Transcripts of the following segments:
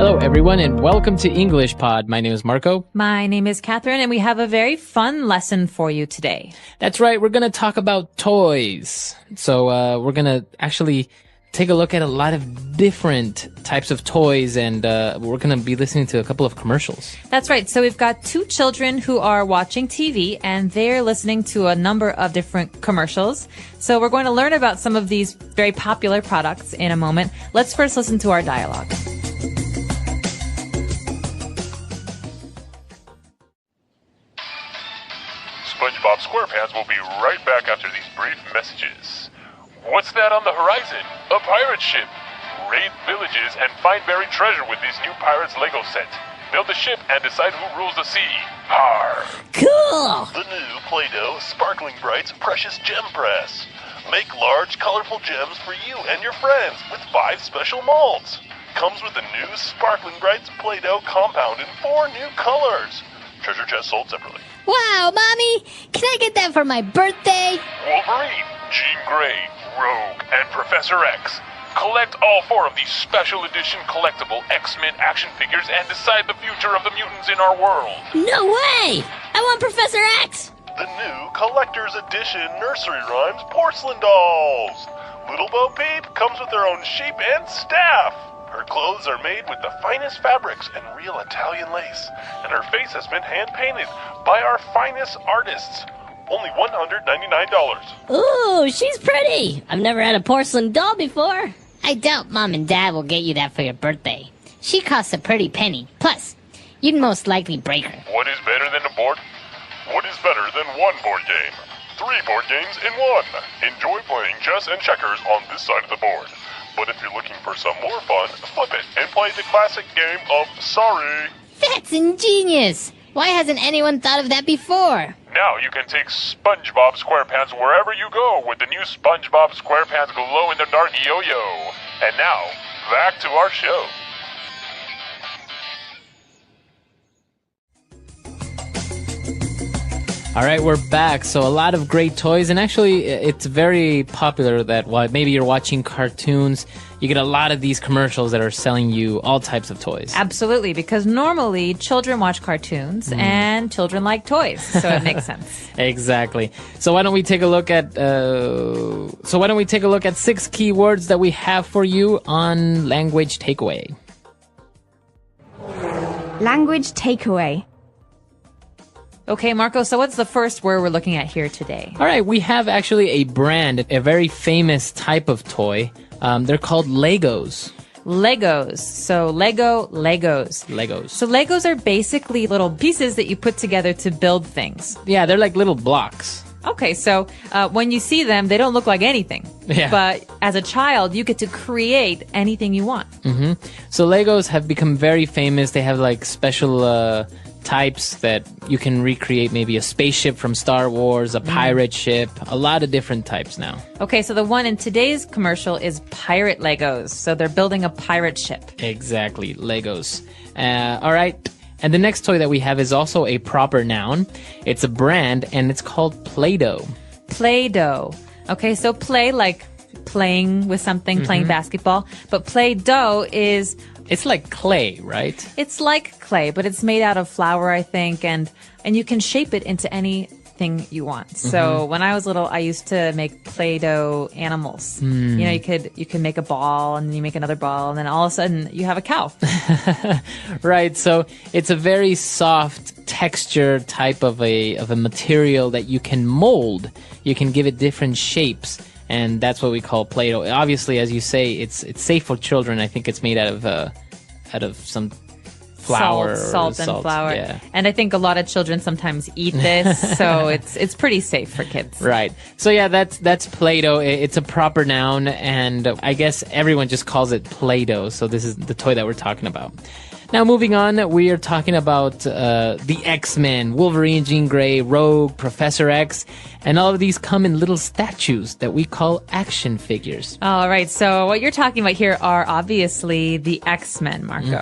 Hello, everyone, and welcome to English Pod. My name is Marco. My name is Catherine, and we have a very fun lesson for you today. That's right. We're going to talk about toys. So we're going to actually take a look at a lot of different types of toys, and we're going to be listening to a couple of commercials. That's right. So we've got two children who are watching TV, and they're listening to a number of different commercials. So we're going to learn about some of these very popular products in a moment. Let's first listen to our dialogue. SpongeBob SquarePants will be right back after these brief messages. What's that on the horizon? A pirate ship. Raid villages and find buried treasure with this new Pirates Lego set. Build a ship and decide who rules the sea. Arr! Cool! The new Play-Doh Sparkling Brights Precious Gem Press. Make large, colorful gems for you and your friends with 5 special molds. Comes with the new Sparkling Brights Play-Doh compound in 4 new colors. Treasure chest sold separately. Wow, Mommy! Can I get that for my birthday? Wolverine, Jean Grey, Rogue, and Professor X. Collect all 4 of these special edition collectible X-Men action figures and decide the future of the mutants in our world. No way! I want Professor X! The new Collector's Edition Nursery Rhymes Porcelain Dolls. Little Bo Peep comes with her own sheep and staff. Her clothes are made with the finest fabrics and real Italian lace, and her face has been hand-painted by our finest artists. Only $199. Ooh, she's pretty! I've never had a porcelain doll before. I doubt Mom and Dad will get you that for your birthday. She costs a pretty penny. Plus, you'd most likely break her. What is better than a board? What is better than one board game? 3 board games in one. Enjoy playing chess and checkers on this side of the board. But if you're looking for some more fun, flip it and play the classic game of Sorry. That's ingenious! Why hasn't anyone thought of that before? Now you can take SpongeBob SquarePants wherever you go with the new SpongeBob SquarePants glow-in-the-dark yo-yo. And now, back to our show. All right, we're back. So a lot of great toys, and actually it's very popular that while maybe you're watching cartoons, you get a lot of these commercials that are selling you all types of toys. Absolutely, because normally children watch cartoons and children like toys, so it makes sense. Exactly. So why don't we take a look at 6 keywords that we have for you on language takeaway. Language takeaway. Okay, Marco, so what's the first word we're looking at here today? All right, we have actually a brand, a very famous type of toy. They're called Legos. Legos. So Legos. Legos. So Legos are basically little pieces that you put together to build things. Yeah, they're like little blocks. Okay, so when you see them, they don't look like anything. Yeah. But as a child, you get to create anything you want. Mm-hmm. So Legos have become very famous. They have like special types that you can recreate, maybe a spaceship from Star Wars, a pirate ship, a lot of different types now. Okay, so the one in today's commercial is pirate Legos. So they're building a pirate ship. Exactly, Legos. All right. And the next toy that we have is also a proper noun. It's a brand, and it's called Play-Doh. Play-Doh. Okay, so play, like playing with something, playing basketball. But Play-Doh is... It's like clay, right? It's like clay, but it's made out of flour, I think, and you can shape it into anything you want. So when I was little, I used to make Play-Doh animals. You know, you could make a ball, and you make another ball, and then all of a sudden you have a cow. Right. So it's a very soft texture type of a material that you can mold. You can give it different shapes. And that's what we call Play-Doh. Obviously, as you say, it's safe for children. I think it's made out of some flour, salt and flour. Yeah. And I think a lot of children sometimes eat this, so it's pretty safe for kids. Right. So yeah, that's Play-Doh. It's a proper noun, and I guess everyone just calls it Play-Doh. So this is the toy that we're talking about. Now, moving on, we are talking about the X-Men, Wolverine, Jean Grey, Rogue, Professor X, and all of these come in little statues that we call action figures. All right, so what you're talking about here are obviously the X-Men, Marco.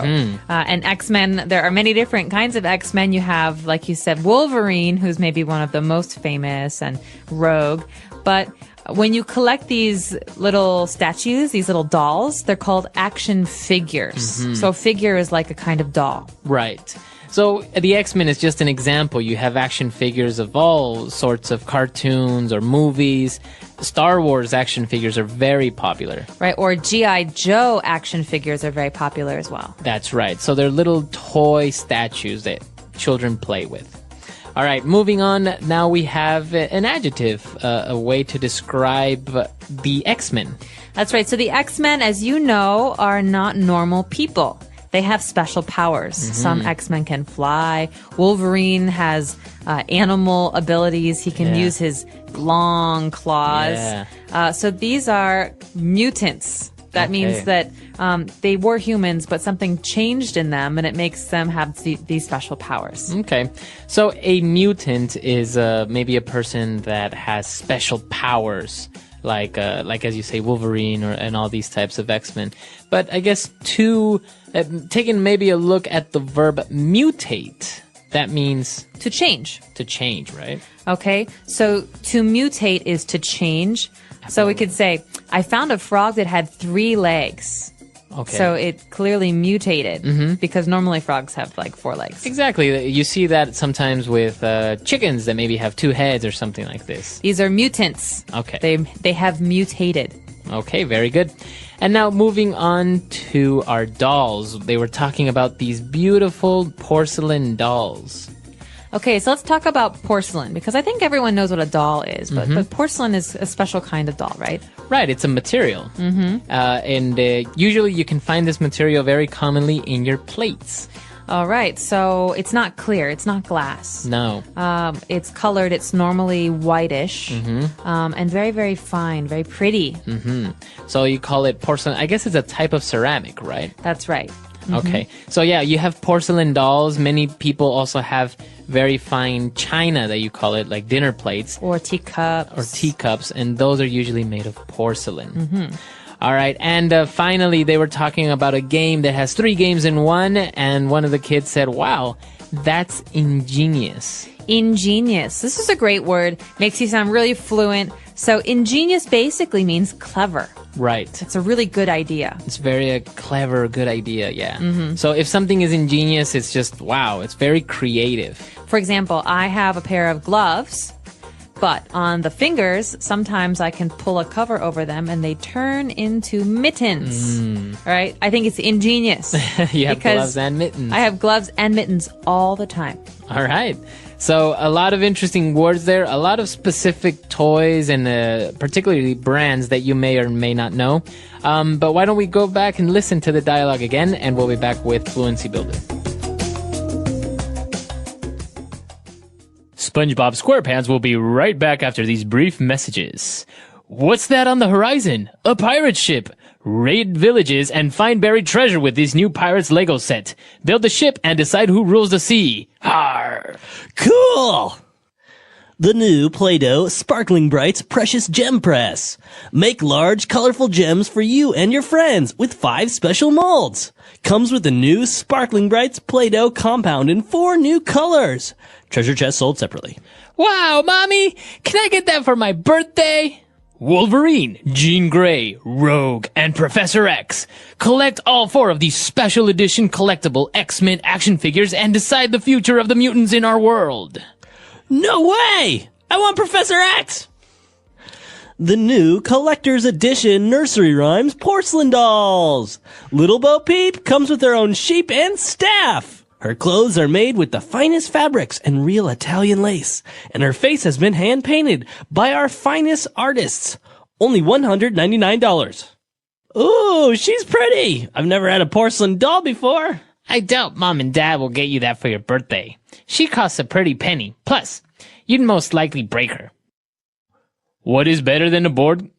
And X-Men, there are many different kinds of X-Men. You have, like you said, Wolverine, who's maybe one of the most famous, and Rogue. But When you collect these little statues, these little dolls, they're called action figures. So a figure is like a kind of doll. Right. So the X-Men is just an example. You have action figures of all sorts of cartoons or movies. Star Wars action figures are very popular. Right, or G.I. Joe action figures are very popular as well. That's right. So they're little toy statues that children play with. All right, moving on. Now we have an adjective, a way to describe the X-Men. That's right. So the X-Men, as you know, are not normal people. They have special powers. Some X-Men can fly. Wolverine has animal abilities. He can use his long claws. So these are mutants. That means that they were humans, but something changed in them, and it makes them have these special powers. Okay. So a mutant is maybe a person that has special powers, like as you say, Wolverine and all these types of X-Men. But I guess taking maybe a look at the verb mutate, that means To change. to change, right? Okay. So to mutate is to change. So we could say, I found a frog that had 3 legs. Okay. So it clearly mutated because normally frogs have like 4 legs. Exactly. You see that sometimes with chickens that maybe have 2 heads or something like this. These are mutants. Okay. They have mutated. Okay, very good. And now moving on to our dolls. They were talking about these beautiful porcelain dolls. Okay, so let's talk about porcelain because I think everyone knows what a doll is, but porcelain is a special kind of doll, right? Right, it's a material. And usually you can find this material very commonly in your plates. All right, so it's not clear, it's not glass. No. It's colored, it's normally whitish, and very, very fine, very pretty. So you call it porcelain. I guess it's a type of ceramic, right? That's right. Okay. So yeah, you have porcelain dolls. Many people also have very fine china that you call it, like dinner plates. Or teacups. And those are usually made of porcelain. All right. And finally, they were talking about a game that has 3 games in one. And one of the kids said, wow, that's ingenious. Ingenious. This is a great word. Makes you sound really fluent. So ingenious basically means clever. Right. It's a really good idea. It's very clever, good idea, yeah. So if something is ingenious, it's just, wow, it's very creative. For example, I have a pair of gloves, but on the fingers, sometimes I can pull a cover over them and they turn into mittens. All right? I think it's ingenious. You have because gloves and mittens. I have gloves and mittens all the time. All right. So a lot of interesting words there, a lot of specific toys and particularly brands that you may or may not know. But why don't we go back and listen to the dialogue again, and we'll be back with Fluency Builder. SpongeBob SquarePants will be right back after these brief messages. What's that on the horizon? A pirate ship! Raid villages and find buried treasure with this new Pirates Lego set. Build the ship and decide who rules the sea. Har! Cool! The new Play-Doh Sparkling Brights Precious Gem Press. Make large, colorful gems for you and your friends with 5 special molds. Comes with the new Sparkling Brights Play-Doh compound in 4 new colors. Treasure chest sold separately. Wow, Mommy! Can I get that for my birthday? Wolverine, Jean Grey, Rogue, and Professor X. Collect all 4 of these special edition collectible X-Men action figures and decide the future of the mutants in our world. No way! I want Professor X! The new Collector's Edition Nursery Rhymes Porcelain Dolls. Little Bo Peep comes with her own sheep and staff. Her clothes are made with the finest fabrics and real Italian lace, and her face has been hand-painted by our finest artists. Only $199. Ooh, she's pretty. I've never had a porcelain doll before. I doubt Mom and Dad will get you that for your birthday. She costs a pretty penny. Plus, you'd most likely break her. What is better than a board?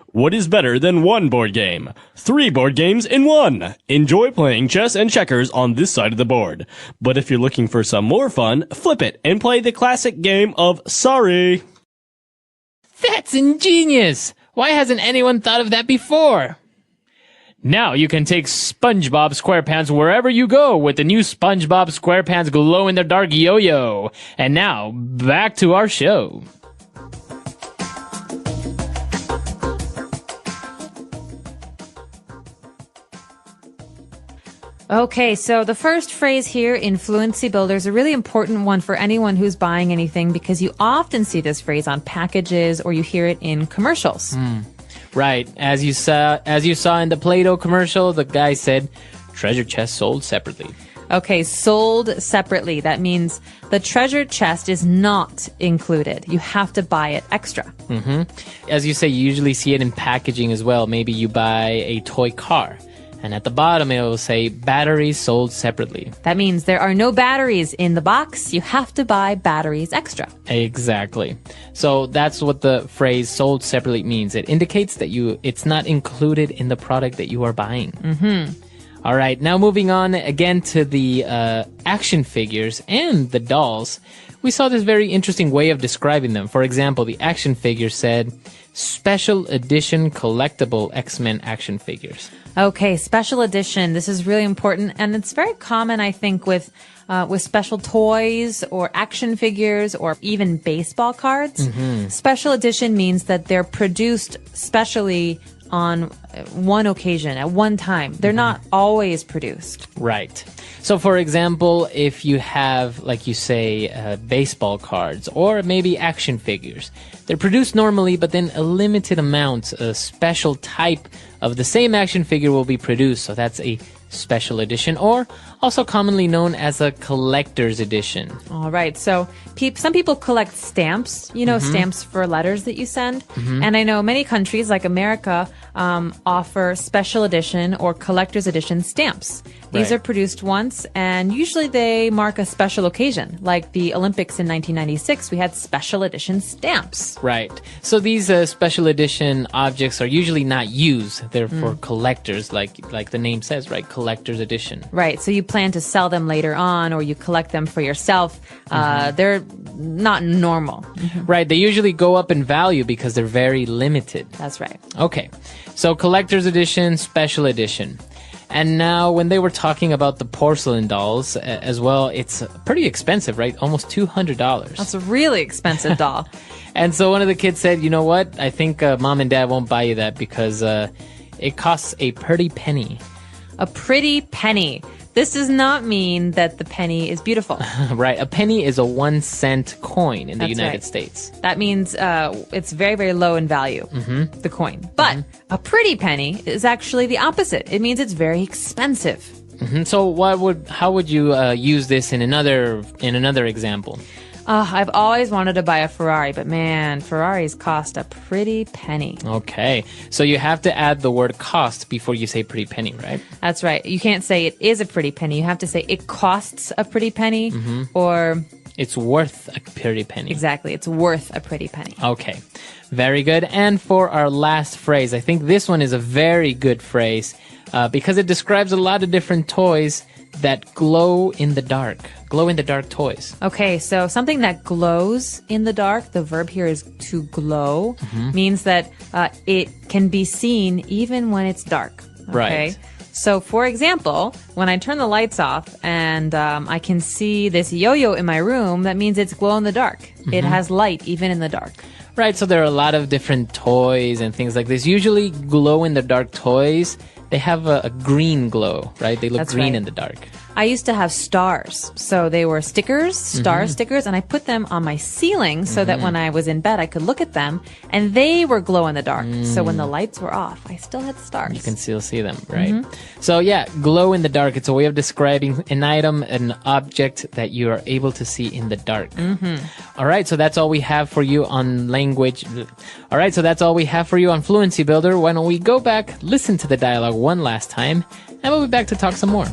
What is better than one board game? 3 board games in one. Enjoy playing chess and checkers on this side of the board. But if you're looking for some more fun, flip it and play the classic game of Sorry. That's ingenious! Why hasn't anyone thought of that before? Now you can take SpongeBob SquarePants wherever you go with the new SpongeBob SquarePants glow-in-the-dark yo-yo. And now, back to our show. Okay, so the first phrase here in Fluency Builder is a really important one for anyone who's buying anything because you often see this phrase on packages or you hear it in commercials. Right. As you saw in the Play-Doh commercial, the guy said, treasure chest sold separately. Okay, sold separately. That means the treasure chest is not included. You have to buy it extra. As you say, you usually see it in packaging as well. Maybe you buy a toy car, and at the bottom it will say batteries sold separately. That means there are no batteries in the box. You have to buy batteries extra. Exactly. So that's what the phrase sold separately means. It indicates that it's not included in the product that you are buying. All right, now moving on again to the action figures and the dolls. We saw this very interesting way of describing them. For example, the action figure said, special edition collectible X-Men action figures. Okay, special edition. This is really important, and it's very common, I think, with special toys or action figures or even baseball cards. Special edition means that they're produced specially on one occasion, at one time. They're not always produced. Right. So, for example, if you have, like you say, baseball cards or maybe action figures, they're produced normally, but then a limited amount, a special type of the same action figure will be produced. So that's a special edition, or also commonly known as a collector's edition. All right. So some people collect stamps, stamps for letters that you send. And I know many countries like America offer special edition or collector's edition stamps. These are produced once, and usually they mark a special occasion. Like the Olympics in 1996, we had special edition stamps. Right. So these special edition objects are usually not used. They're for collectors, like the name says, right? Collector's edition. Right. So you plan to sell them later on, or you collect them for yourself. They're not normal. Right. They usually go up in value because they're very limited. That's right. Okay. So collector's edition, special edition. And now when they were talking about the porcelain dolls as well, it's pretty expensive, right? Almost $200. That's a really expensive doll. And so one of the kids said, you know what? I think mom and dad won't buy you that because it costs a pretty penny. A pretty penny. This does not mean that the penny is beautiful. Right. A penny is a 1-cent coin in the United States. That means it's very, very low in value, the coin. But a pretty penny is actually the opposite. It means it's very expensive. So how would you use this in another example? I've always wanted to buy a Ferrari, but man, Ferraris cost a pretty penny. Okay. So you have to add the word cost before you say pretty penny, right? That's right. You can't say it is a pretty penny. You have to say it costs a pretty penny or... It's worth a pretty penny. Exactly. It's worth a pretty penny. Okay. Very good. And for our last phrase, I think this one is a very good phrase because it describes a lot of different toys that glow in the dark. Glow in the dark toys. Okay, so something that glows in the dark, the verb here is to glow, means that it can be seen even when it's dark. Okay? Right. So, for example, when I turn the lights off and I can see this yo-yo in my room, that means it's glow in the dark. It has light even in the dark. Right, so there are a lot of different toys and things like this. Usually glow in the dark toys, they have a green glow, right? They look That's green right. in the dark. I used to have stars. So they were stickers, star stickers, and I put them on my ceiling so that when I was in bed, I could look at them, and they were glow in the dark. So when the lights were off, I still had stars. You can still see them, right? So yeah, glow in the dark. It's a way of describing an item, an object that you are able to see in the dark. All right, so that's all we have for you on language. All right, so that's all we have for you on Fluency Builder. Why don't we go back, listen to the dialogue one last time, and we'll be back to talk some more.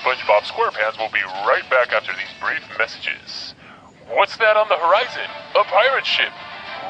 SpongeBob SquarePants will be right back after these brief messages. What's that on the horizon? A pirate ship.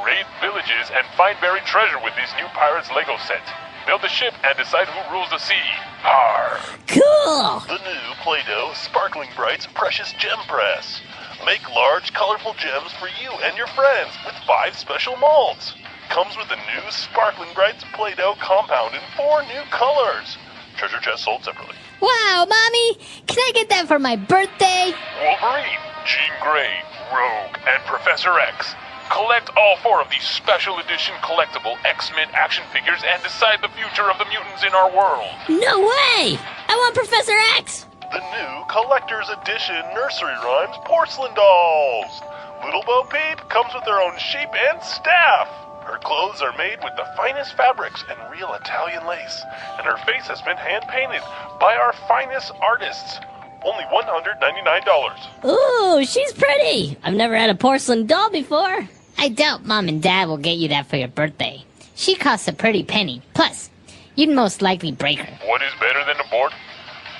Raid villages and find buried treasure with this new Pirates Lego set. Build the ship and decide who rules the sea. Arr! Cool! The new Play-Doh Sparkling Brights Precious Gem Press. Make large, colorful gems for you and your friends with 5 special molds. Comes with the new Sparkling Brights Play-Doh compound in 4 new colors. Treasure chest sold separately. Wow, Mommy! Can I get that for my birthday? Wolverine, Jean Grey, Rogue, and Professor X. Collect all 4 of these special edition collectible X-Men action figures and decide the future of the mutants in our world. No way! I want Professor X! The new collector's edition nursery rhymes porcelain dolls. Little Bo Peep comes with her own sheep and staff. Her clothes are made with the finest fabrics and real Italian lace, and her face has been hand-painted by our finest artists. Only $199. Ooh, she's pretty! I've never had a porcelain doll before. I doubt Mom and Dad will get you that for your birthday. She costs a pretty penny. Plus, you'd most likely break her. What is better than a board?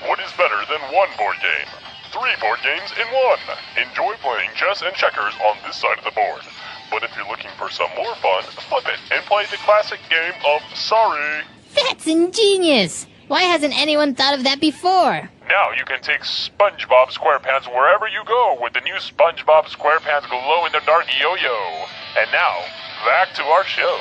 What is better than 1 board game? 3 board games in 1. Enjoy playing chess and checkers on this side of the board. But if you're looking for some more fun, flip it and play the classic game of Sorry. That's ingenious! Why hasn't anyone thought of that before? Now you can take SpongeBob SquarePants wherever you go with the new SpongeBob SquarePants glow-in-the-dark yo-yo. And now, back to our show.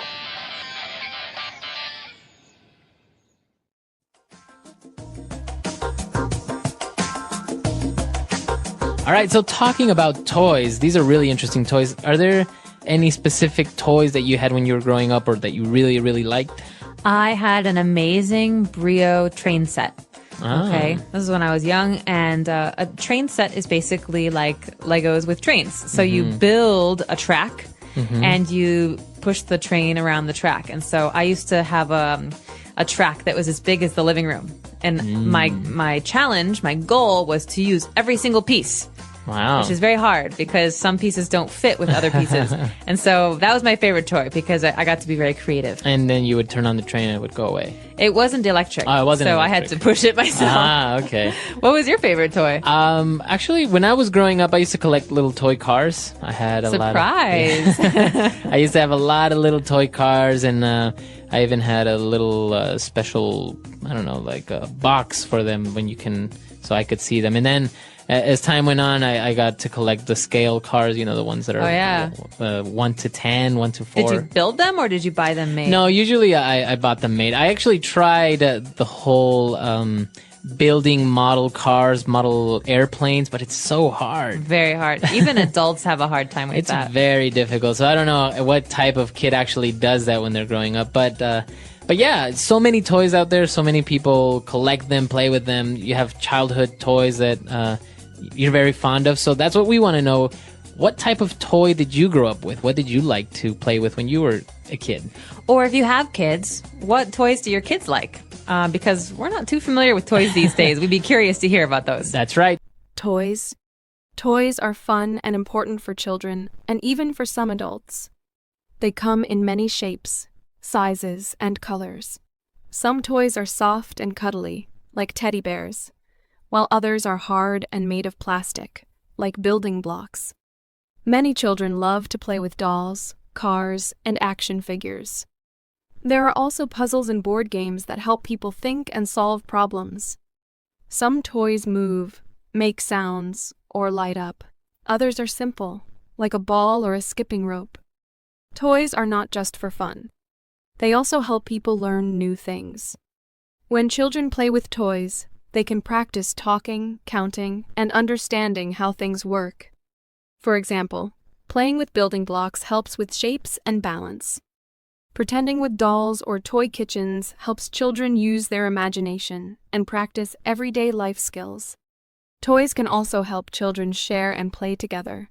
All right, so talking about toys, these are really interesting toys. Are there any specific toys that you had when you were growing up or that you really, really liked? I had an amazing Brio train set. Okay, this is when I was young, and a train set is basically like Legos with trains. So you build a track, and you push the train around the track. And so I used to have a track that was as big as the living room. And my challenge, my goal was to use every single piece. Wow. Which is very hard because some pieces don't fit with other pieces. And so that was my favorite toy because I got to be very creative. And then you would turn on the train and it would go away. It wasn't electric. Oh, it wasn't so electric. I had to push it myself. Ah, okay. What was your favorite toy? Actually, when I was growing up, I used to collect little toy cars. I had a Surprise. lot of... I used to have a lot of little toy cars, and I even had a little special, I don't know, like a box for them so I could see them. And then as time went on, I got to collect the scale cars, the ones that are 1 to 10, 1 to 4. Did you build them or did you buy them made? No, usually I bought them made. I actually tried the whole building model cars, model airplanes, but it's so hard. Very hard. Even adults have a hard time with that. It's very difficult. So I don't know what type of kid actually does that when they're growing up. But yeah, so many toys out there. So many people collect them, play with them. You have childhood toys that you're very fond of. So that's what we want to know. What type of toy did you grow up with? What did you like to play with when you were a kid? Or if you have kids, what toys do your kids like? Because we're not too familiar with toys these days. We'd be curious to hear about those. That's right. Toys. Toys are fun and important for children, and even for some adults. They come in many shapes, sizes, and colors. Some toys are soft and cuddly, like teddy bears, while others are hard and made of plastic, like building blocks. Many children love to play with dolls, cars, and action figures. There are also puzzles and board games that help people think and solve problems. Some toys move, make sounds, or light up. Others are simple, like a ball or a skipping rope. Toys are not just for fun. They also help people learn new things. When children play with toys, they can practice talking, counting, and understanding how things work. For example, playing with building blocks helps with shapes and balance. Pretending with dolls or toy kitchens helps children use their imagination and practice everyday life skills. Toys can also help children share and play together.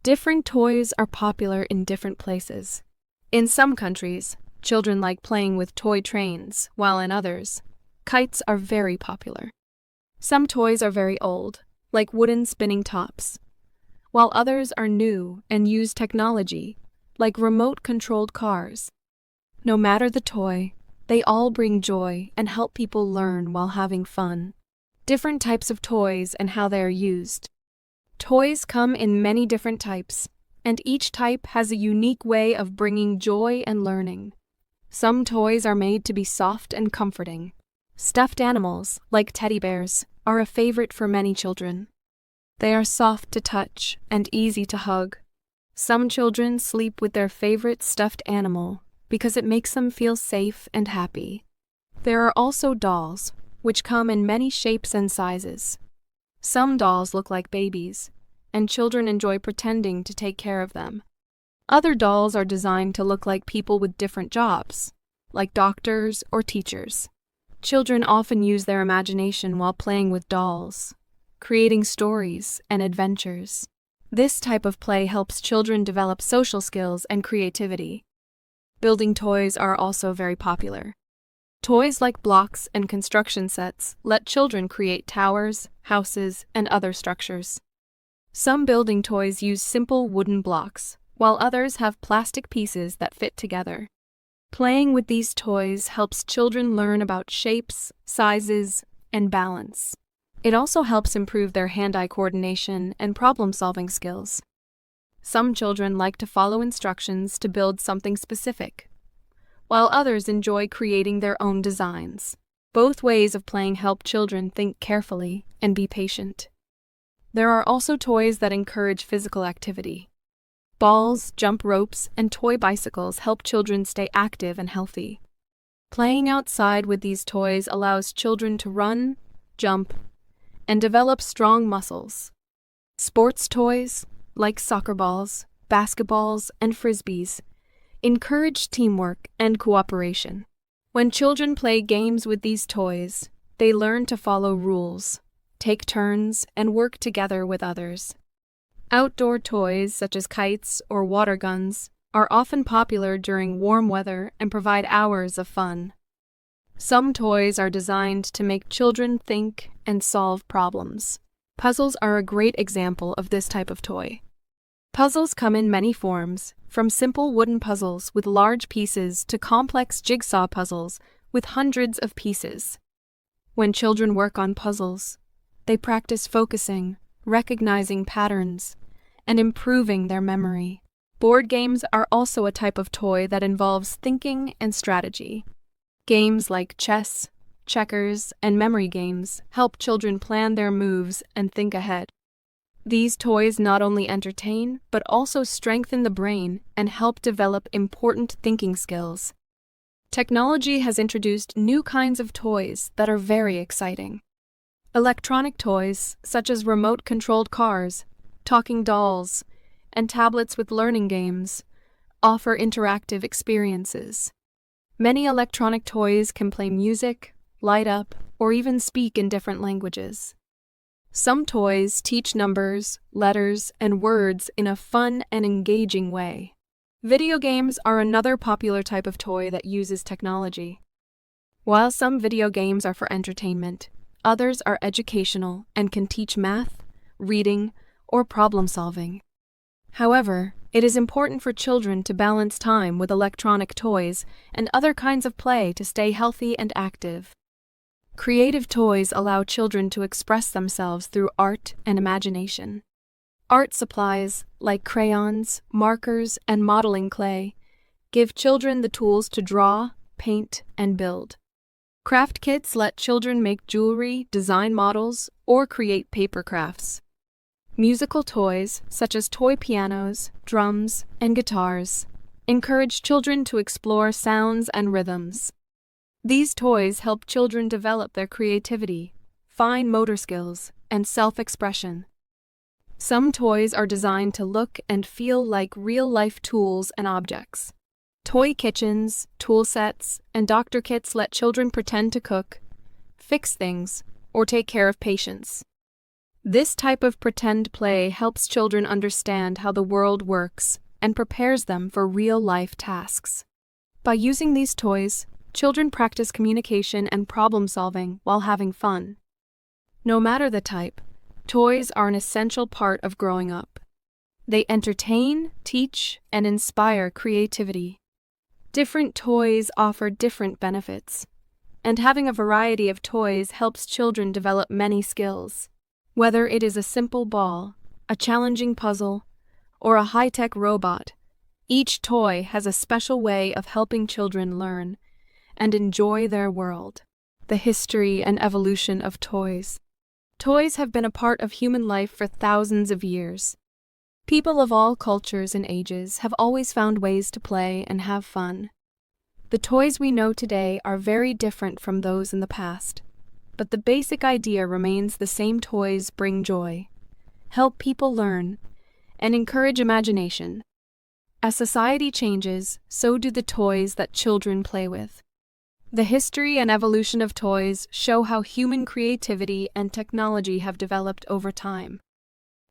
Different toys are popular in different places. In some countries, children like playing with toy trains, while in others, kites are very popular. Some toys are very old, like wooden spinning tops, while others are new and use technology, like remote-controlled cars. No matter the toy, they all bring joy and help people learn while having fun. Different types of toys and how they are used. Toys come in many different types, and each type has a unique way of bringing joy and learning. Some toys are made to be soft and comforting. Stuffed animals, like teddy bears, are a favorite for many children. They are soft to touch and easy to hug. Some children sleep with their favorite stuffed animal because it makes them feel safe and happy. There are also dolls, which come in many shapes and sizes. Some dolls look like babies, and children enjoy pretending to take care of them. Other dolls are designed to look like people with different jobs, like doctors or teachers. Children often use their imagination while playing with dolls, creating stories and adventures. This type of play helps children develop social skills and creativity. Building toys are also very popular. Toys like blocks and construction sets let children create towers, houses, and other structures. Some building toys use simple wooden blocks, while others have plastic pieces that fit together. Playing with these toys helps children learn about shapes, sizes, and balance. It also helps improve their hand-eye coordination and problem-solving skills. Some children like to follow instructions to build something specific, while others enjoy creating their own designs. Both ways of playing help children think carefully and be patient. There are also toys that encourage physical activity. Balls, jump ropes, and toy bicycles help children stay active and healthy. Playing outside with these toys allows children to run, jump, and develop strong muscles. Sports toys, like soccer balls, basketballs, and frisbees, encourage teamwork and cooperation. When children play games with these toys, they learn to follow rules, take turns, and work together with others. Outdoor toys such as kites or water guns are often popular during warm weather and provide hours of fun. Some toys are designed to make children think and solve problems. Puzzles are a great example of this type of toy. Puzzles come in many forms, from simple wooden puzzles with large pieces to complex jigsaw puzzles with hundreds of pieces. When children work on puzzles, they practice focusing, recognizing patterns, and improving their memory. Board games are also a type of toy that involves thinking and strategy. Games like chess, checkers, and memory games help children plan their moves and think ahead. These toys not only entertain, but also strengthen the brain and help develop important thinking skills. Technology has introduced new kinds of toys that are very exciting. Electronic toys, such as remote-controlled cars, talking dolls, and tablets with learning games, offer interactive experiences. Many electronic toys can play music, light up, or even speak in different languages. Some toys teach numbers, letters, and words in a fun and engaging way. Video games are another popular type of toy that uses technology. While some video games are for entertainment, others are educational and can teach math, reading, or problem-solving. However, it is important for children to balance time with electronic toys and other kinds of play to stay healthy and active. Creative toys allow children to express themselves through art and imagination. Art supplies, like crayons, markers, and modeling clay, give children the tools to draw, paint, and build. Craft kits let children make jewelry, design models, or create paper crafts. Musical toys, such as toy pianos, drums, and guitars, encourage children to explore sounds and rhythms. These toys help children develop their creativity, fine motor skills, and self-expression. Some toys are designed to look and feel like real-life tools and objects. Toy kitchens, tool sets, and doctor kits let children pretend to cook, fix things, or take care of patients. This type of pretend play helps children understand how the world works and prepares them for real-life tasks. By using these toys, children practice communication and problem-solving while having fun. No matter the type, toys are an essential part of growing up. They entertain, teach, and inspire creativity. Different toys offer different benefits, and having a variety of toys helps children develop many skills. Whether it is a simple ball, a challenging puzzle, or a high-tech robot, each toy has a special way of helping children learn and enjoy their world. The history and evolution of toys. Toys have been a part of human life for thousands of years. People of all cultures and ages have always found ways to play and have fun. The toys we know today are very different from those in the past, but the basic idea remains the same. Toys bring joy, help people learn, and encourage imagination. As society changes, so do the toys that children play with. The history and evolution of toys show how human creativity and technology have developed over time.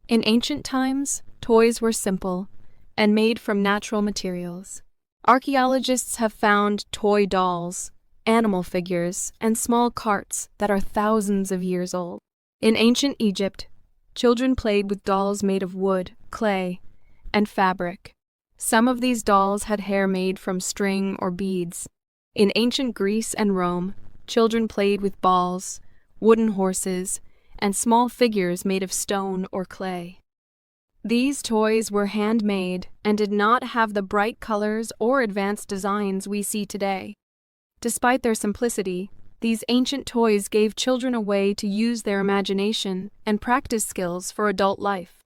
In ancient times, toys were simple and made from natural materials. Archaeologists have found toy dolls, animal figures, and small carts that are thousands of years old. In ancient Egypt, children played with dolls made of wood, clay, and fabric. Some of these dolls had hair made from string or beads. In ancient Greece and Rome, children played with balls, wooden horses, and small figures made of stone or clay. These toys were handmade and did not have the bright colors or advanced designs we see today. Despite their simplicity, these ancient toys gave children a way to use their imagination and practice skills for adult life.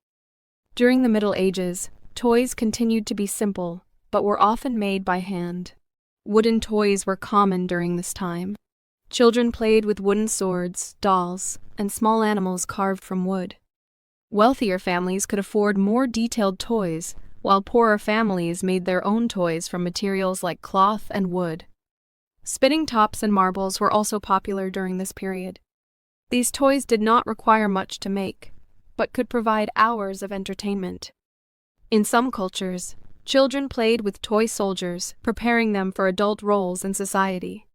During the Middle Ages, toys continued to be simple, but were often made by hand. Wooden toys were common during this time. Children played with wooden swords, dolls, and small animals carved from wood. Wealthier families could afford more detailed toys, while poorer families made their own toys from materials like cloth and wood. Spinning tops and marbles were also popular during this period. These toys did not require much to make, but could provide hours of entertainment. In some cultures, children played with toy soldiers, preparing them for adult roles in society.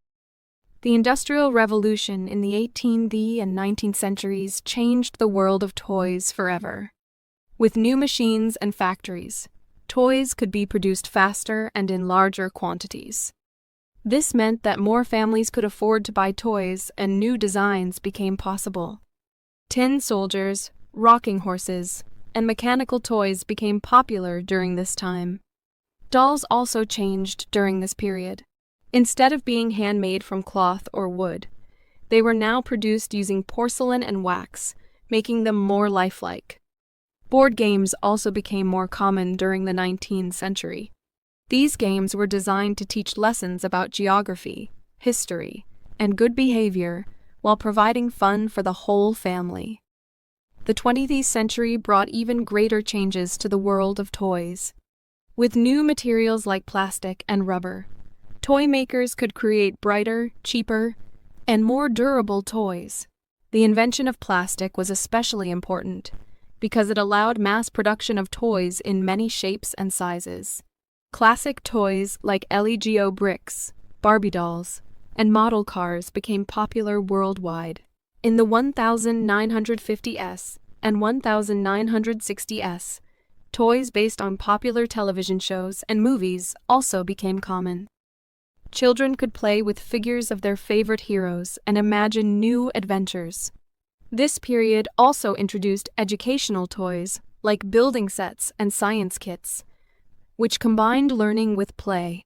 The Industrial Revolution in the 18th and 19th centuries changed the world of toys forever. With new machines and factories, toys could be produced faster and in larger quantities. This meant that more families could afford to buy toys and new designs became possible. Tin soldiers, rocking horses, and mechanical toys became popular during this time. Dolls also changed during this period. Instead of being handmade from cloth or wood, they were now produced using porcelain and wax, making them more lifelike. Board games also became more common during the 19th century. These games were designed to teach lessons about geography, history, and good behavior while providing fun for the whole family. The 20th century brought even greater changes to the world of toys. With new materials like plastic and rubber, toy makers could create brighter, cheaper, and more durable toys. The invention of plastic was especially important because it allowed mass production of toys in many shapes and sizes. Classic toys like Lego bricks, Barbie dolls, and model cars became popular worldwide. In the 1950s and 1960s, toys based on popular television shows and movies also became common. Children could play with figures of their favorite heroes and imagine new adventures. This period also introduced educational toys like building sets and science kits, which combined learning with play.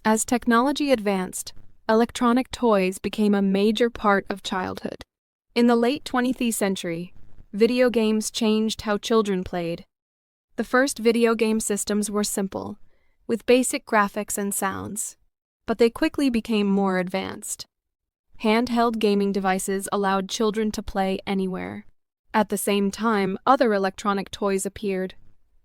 As technology advanced, electronic toys became a major part of childhood. In the late 20th century, video games changed how children played. The first video game systems were simple, with basic graphics and sounds, but they quickly became more advanced. Handheld gaming devices allowed children to play anywhere. At the same time, other electronic toys appeared,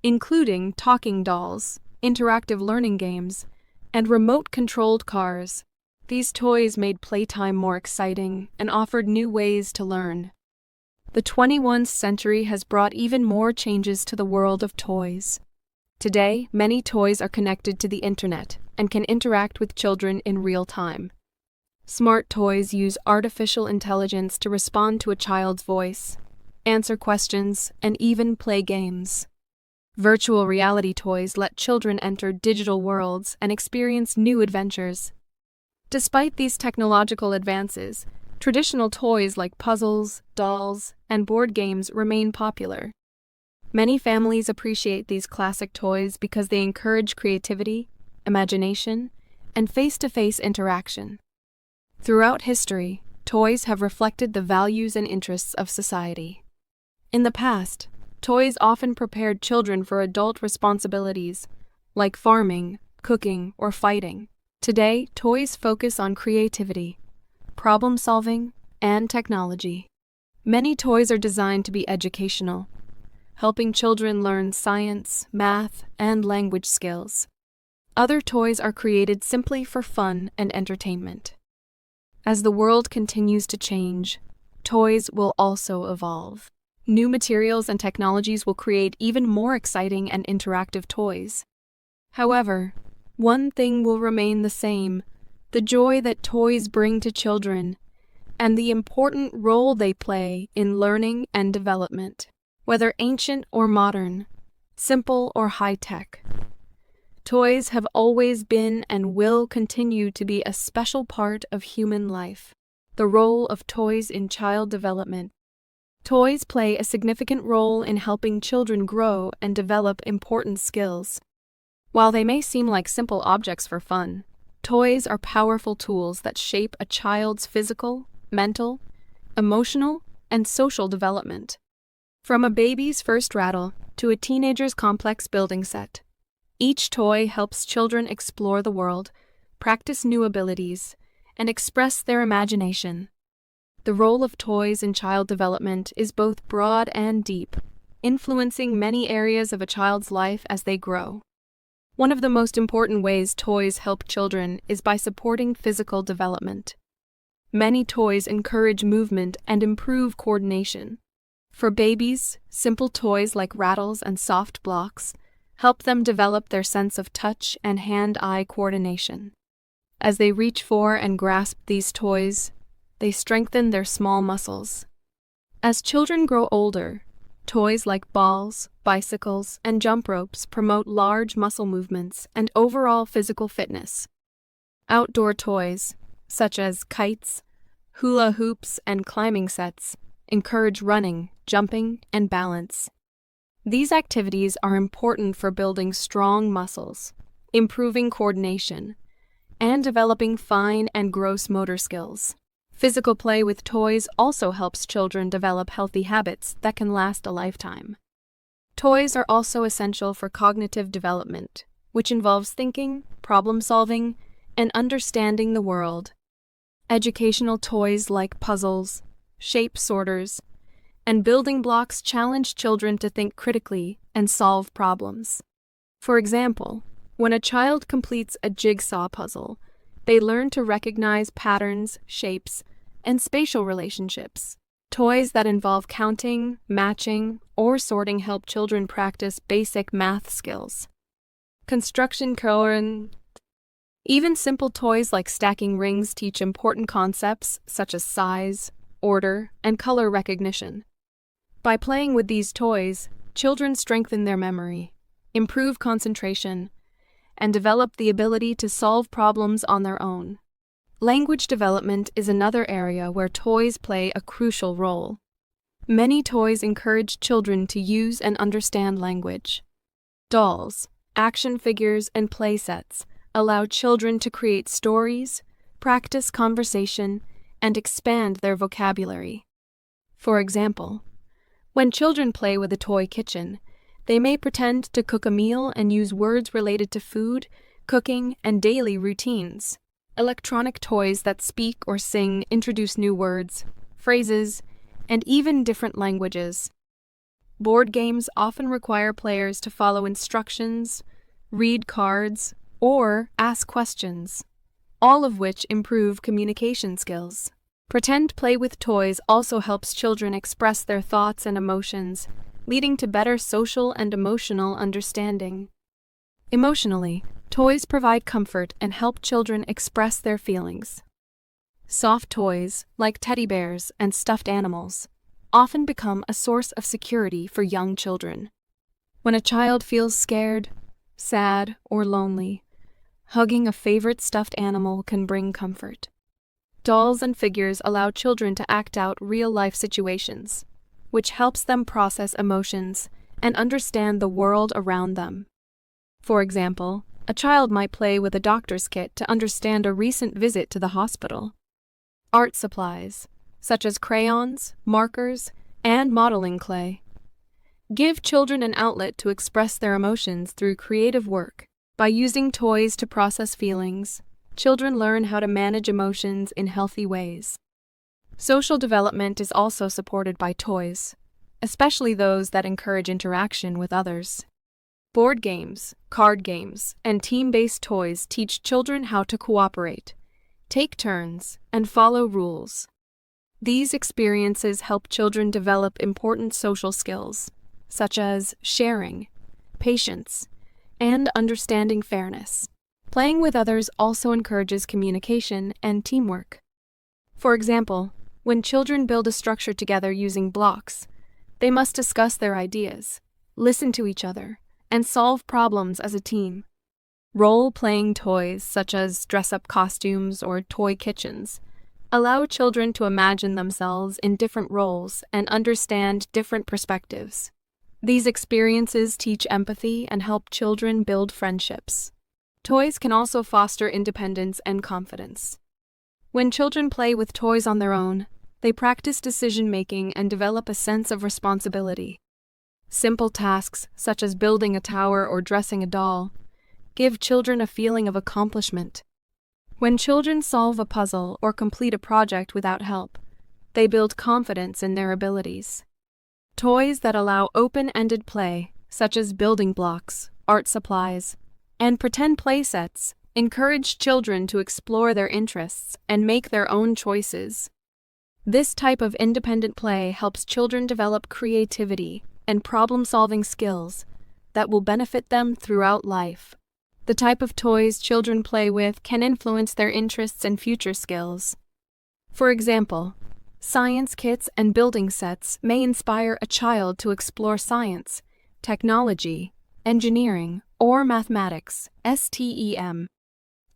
including talking dolls, interactive learning games, and remote-controlled cars. These toys made playtime more exciting and offered new ways to learn. The 21st century has brought even more changes to the world of toys. Today, many toys are connected to the internet and can interact with children in real time. Smart toys use artificial intelligence to respond to a child's voice, answer questions, and even play games. Virtual reality toys let children enter digital worlds and experience new adventures. Despite these technological advances, traditional toys like puzzles, dolls, and board games remain popular. Many families appreciate these classic toys because they encourage creativity, imagination, and face-to-face interaction. Throughout history, toys have reflected the values and interests of society. In the past, toys often prepared children for adult responsibilities, like farming, cooking, or fighting. Today, toys focus on creativity, problem-solving, and technology. Many toys are designed to be educational. helping children learn science, math, and language skills. Other toys are created simply for fun and entertainment. As the world continues to change, toys will also evolve. New materials and technologies will create even more exciting and interactive toys. However, one thing will remain the same: the joy that toys bring to children and the important role they play in learning and development, whether ancient or modern, simple or high-tech. Toys have always been and will continue to be a special part of human life. The role of toys in child development. Toys play a significant role in helping children grow and develop important skills. While they may seem like simple objects for fun, toys are powerful tools that shape a child's physical, mental, emotional, and social development. From a baby's first rattle to a teenager's complex building set, each toy helps children explore the world, practice new abilities, and express their imagination. The role of toys in child development is both broad and deep, influencing many areas of a child's life as they grow. One of the most important ways toys help children is by supporting physical development. Many toys encourage movement and improve coordination. For babies, simple toys like rattles and soft blocks help them develop their sense of touch and hand-eye coordination. As they reach for and grasp these toys, they strengthen their small muscles. As children grow older, toys like balls, bicycles, and jump ropes promote large muscle movements and overall physical fitness. Outdoor toys, such as kites, hula hoops, and climbing sets, encourage running, jumping, and balance. These activities are important for building strong muscles, improving coordination, and developing fine and gross motor skills. Physical play with toys also helps children develop healthy habits that can last a lifetime. Toys are also essential for cognitive development, which involves thinking, problem-solving, and understanding the world. Educational toys like puzzles, shape sorters, and building blocks challenge children to think critically and solve problems. For example, when a child completes a jigsaw puzzle, they learn to recognize patterns, shapes, and spatial relationships. Toys that involve counting, matching, or sorting help children practice basic math skills. Construction coloring. Even simple toys like stacking rings teach important concepts such as size, order, and color recognition. By playing with these toys, children strengthen their memory, improve concentration, and develop the ability to solve problems on their own. Language development is another area where toys play a crucial role. Many toys encourage children to use and understand language. Dolls, action figures, and play sets allow children to create stories, practice conversation, and expand their vocabulary. For example, when children play with a toy kitchen, they may pretend to cook a meal and use words related to food, cooking, and daily routines. Electronic toys that speak or sing introduce new words, phrases, and even different languages. Board games often require players to follow instructions, read cards, or ask questions, all of which improve communication skills. Pretend play with toys also helps children express their thoughts and emotions, leading to better social and emotional understanding. Emotionally, toys provide comfort and help children express their feelings. Soft toys, like teddy bears and stuffed animals, often become a source of security for young children. When a child feels scared, sad, or lonely, hugging a favorite stuffed animal can bring comfort. Dolls and figures allow children to act out real-life situations, which helps them process emotions and understand the world around them. For example, a child might play with a doctor's kit to understand a recent visit to the hospital. Art supplies, such as crayons, markers, and modeling clay, give children an outlet to express their emotions through creative work. By using toys to process feelings, children learn how to manage emotions in healthy ways. Social development is also supported by toys. especially those that encourage interaction with others. Board games, card games, and team-based toys teach children how to cooperate, take turns, and follow rules. These experiences help children develop important social skills, such as sharing, patience, and understanding fairness. Playing with others also encourages communication and teamwork. For example, when children build a structure together using blocks, they must discuss their ideas, listen to each other, and solve problems as a team. Role-playing toys, such as dress-up costumes or toy kitchens, allow children to imagine themselves in different roles and understand different perspectives. These experiences teach empathy and help children build friendships. Toys can also foster independence and confidence. When children play with toys on their own, they practice decision-making and develop a sense of responsibility. Simple tasks, such as building a tower or dressing a doll, give children a feeling of accomplishment. When children solve a puzzle or complete a project without help, they build confidence in their abilities. Toys that allow open-ended play, such as building blocks, art supplies, and pretend play sets, encourage children to explore their interests and make their own choices. This type of independent play helps children develop creativity and problem-solving skills that will benefit them throughout life. The type of toys children play with can influence their interests and future skills. For example, science kits and building sets may inspire a child to explore science, technology, engineering, or mathematics, STEM.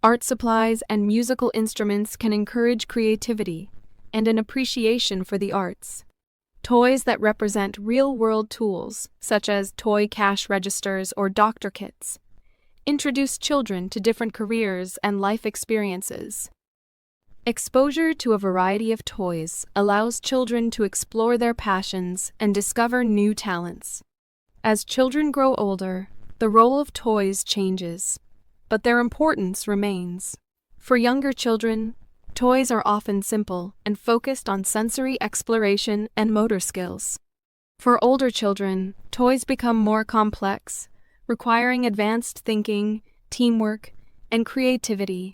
Art supplies and musical instruments can encourage creativity and an appreciation for the arts. Toys that represent real-world tools, such as toy cash registers or doctor kits, introduce children to different careers and life experiences. Exposure to a variety of toys allows children to explore their passions and discover new talents. As children grow older, the role of toys changes, but their importance remains. For younger children, toys are often simple and focused on sensory exploration and motor skills. For older children, toys become more complex, requiring advanced thinking, teamwork, and creativity.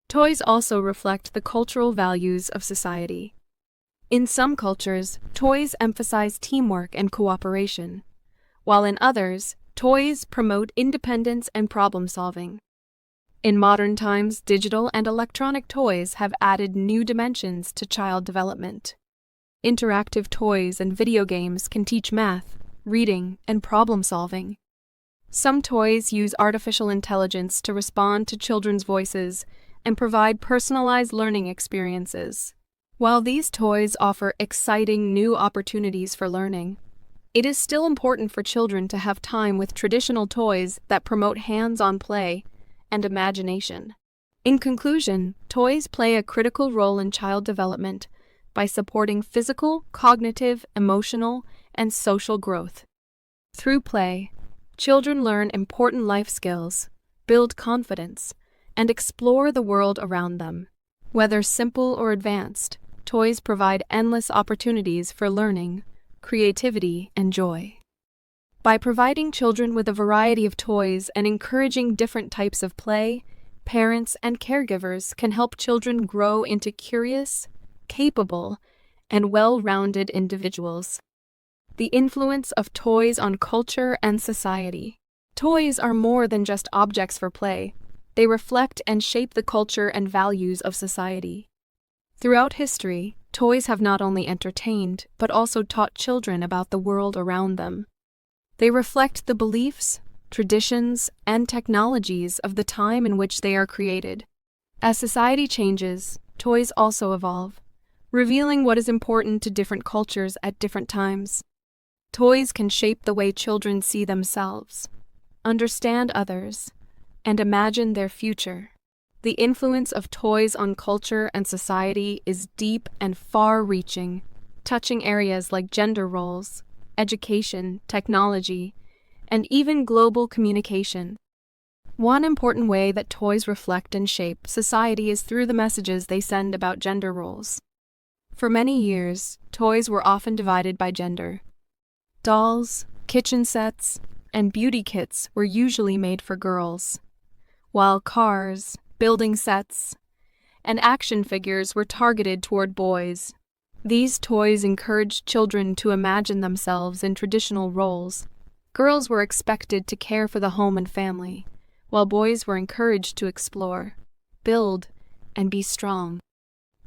Toys also reflect the cultural values of society. In some cultures, toys emphasize teamwork and cooperation, while in others, toys promote independence and problem-solving. In modern times, digital and electronic toys have added new dimensions to child development. Interactive toys and video games can teach math, reading, and problem-solving. Some toys use artificial intelligence to respond to children's voices and provide personalized learning experiences. While these toys offer exciting new opportunities for learning, it is still important for children to have time with traditional toys that promote hands-on play and imagination. In conclusion, toys play a critical role in child development by supporting physical, cognitive, emotional, and social growth. Through play, children learn important life skills, build confidence, and explore the world around them. Whether simple or advanced, toys provide endless opportunities for learning, creativity, and joy. By providing children with a variety of toys and encouraging different types of play, parents and caregivers can help children grow into curious, capable, and well-rounded individuals. The influence of toys on culture and society. Toys are more than just objects for play. They reflect and shape the culture and values of society. Throughout history, toys have not only entertained, but also taught children about the world around them. They reflect the beliefs, traditions, and technologies of the time in which they are created. As society changes, toys also evolve, revealing what is important to different cultures at different times. Toys can shape the way children see themselves, understand others, and imagine their future. The influence of toys on culture and society is deep and far-reaching, touching areas like gender roles, education, technology, and even global communication. One important way that toys reflect and shape society is through the messages they send about gender roles. For many years, toys were often divided by gender. Dolls, kitchen sets, and beauty kits were usually made for girls, while cars, building sets, and action figures were targeted toward boys. These toys encouraged children to imagine themselves in traditional roles. Girls were expected to care for the home and family, while boys were encouraged to explore, build, and be strong.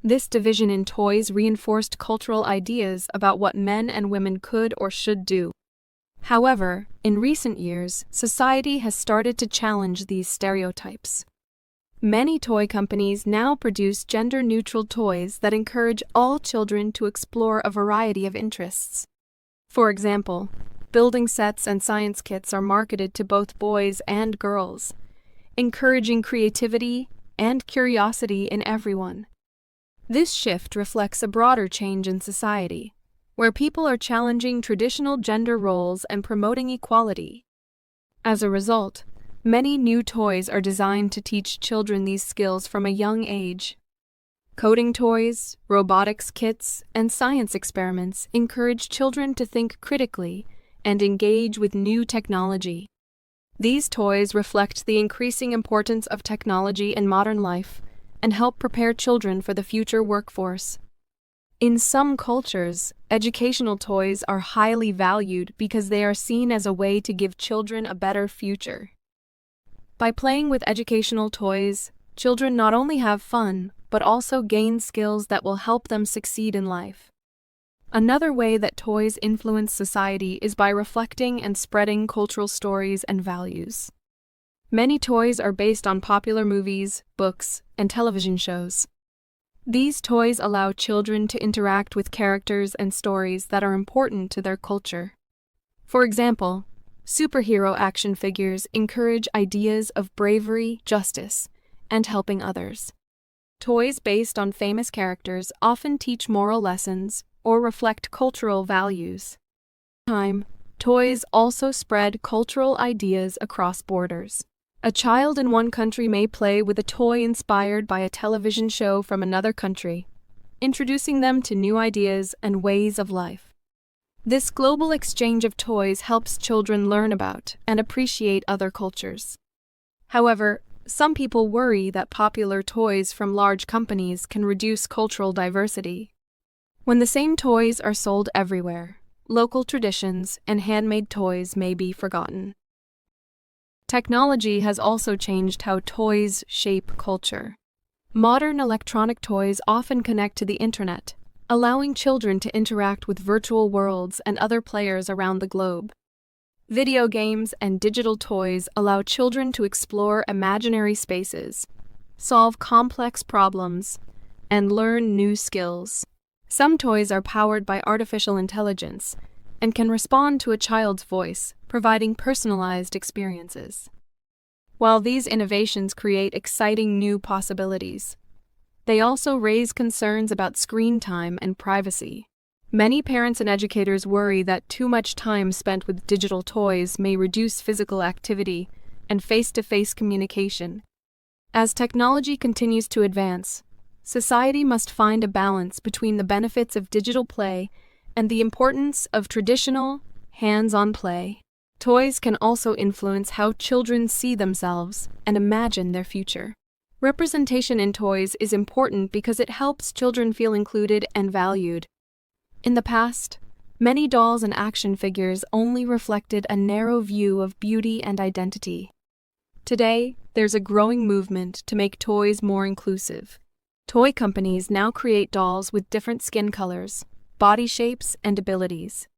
This division in toys reinforced cultural ideas about what men and women could or should do. However, in recent years, society has started to challenge these stereotypes. Many toy companies now produce gender-neutral toys that encourage all children to explore a variety of interests. For example, building sets and science kits are marketed to both boys and girls, encouraging creativity and curiosity in everyone. This shift reflects a broader change in society, where people are challenging traditional gender roles and promoting equality. As a result, many new toys are designed to teach children these skills from a young age. Coding toys, robotics kits, and science experiments encourage children to think critically and engage with new technology. These toys reflect the increasing importance of technology in modern life and help prepare children for the future workforce. In some cultures, educational toys are highly valued because they are seen as a way to give children a better future. By playing with educational toys, children not only have fun, but also gain skills that will help them succeed in life. Another way that toys influence society is by reflecting and spreading cultural stories and values. Many toys are based on popular movies, books, and television shows. These toys allow children to interact with characters and stories that are important to their culture. For example, superhero action figures encourage ideas of bravery, justice, and helping others. Toys based on famous characters often teach moral lessons or reflect cultural values. Toys also spread cultural ideas across borders. A child in one country may play with a toy inspired by a television show from another country, introducing them to new ideas and ways of life. This global exchange of toys helps children learn about and appreciate other cultures. However, some people worry that popular toys from large companies can reduce cultural diversity. When the same toys are sold everywhere, local traditions and handmade toys may be forgotten. Technology has also changed how toys shape culture. Modern electronic toys often connect to the internet, allowing children to interact with virtual worlds and other players around the globe. Video games and digital toys allow children to explore imaginary spaces, solve complex problems, and learn new skills. Some toys are powered by artificial intelligence and can respond to a child's voice, providing personalized experiences. While these innovations create exciting new possibilities, they also raise concerns about screen time and privacy. Many parents and educators worry that too much time spent with digital toys may reduce physical activity and face-to-face communication. As technology continues to advance, society must find a balance between the benefits of digital play and the importance of traditional, hands-on play. Toys can also influence how children see themselves and imagine their future. Representation in toys is important because it helps children feel included and valued. In the past, many dolls and action figures only reflected a narrow view of beauty and identity. Today, there's a growing movement to make toys more inclusive. Toy companies now create dolls with different skin colors, body shapes, and abilities.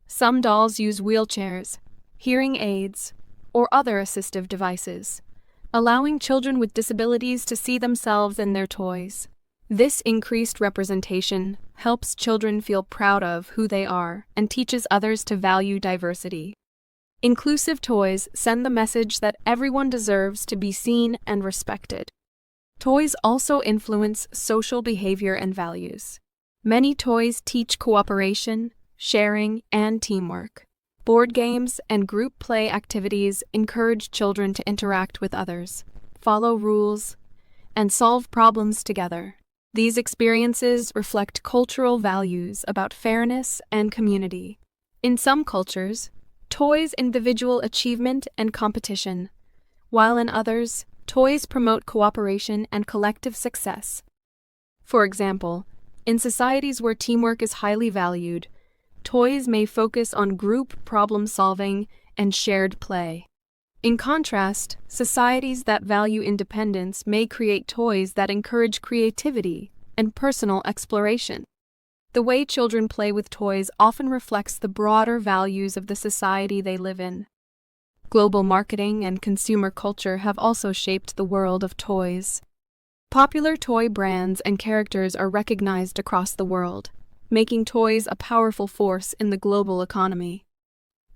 Some dolls use wheelchairs, hearing aids, or other assistive devices, allowing children with disabilities to see themselves in their toys. This increased representation helps children feel proud of who they are and teaches others to value diversity. Inclusive toys send the message that everyone deserves to be seen and respected. Toys also influence social behavior and values. Many toys teach cooperation, sharing, and teamwork. Board games and group play activities encourage children to interact with others, follow rules, and solve problems together. These experiences reflect cultural values about fairness and community. In some cultures, toys individual achievement and competition, while in others, toys promote cooperation and collective success. For example, in societies where teamwork is highly valued, toys may focus on group problem solving and shared play. In contrast, societies that value independence may create toys that encourage creativity and personal exploration. The way children play with toys often reflects the broader values of the society they live in. Global marketing and consumer culture have also shaped the world of toys. Popular toy brands and characters are recognized across the world, making toys a powerful force in the global economy.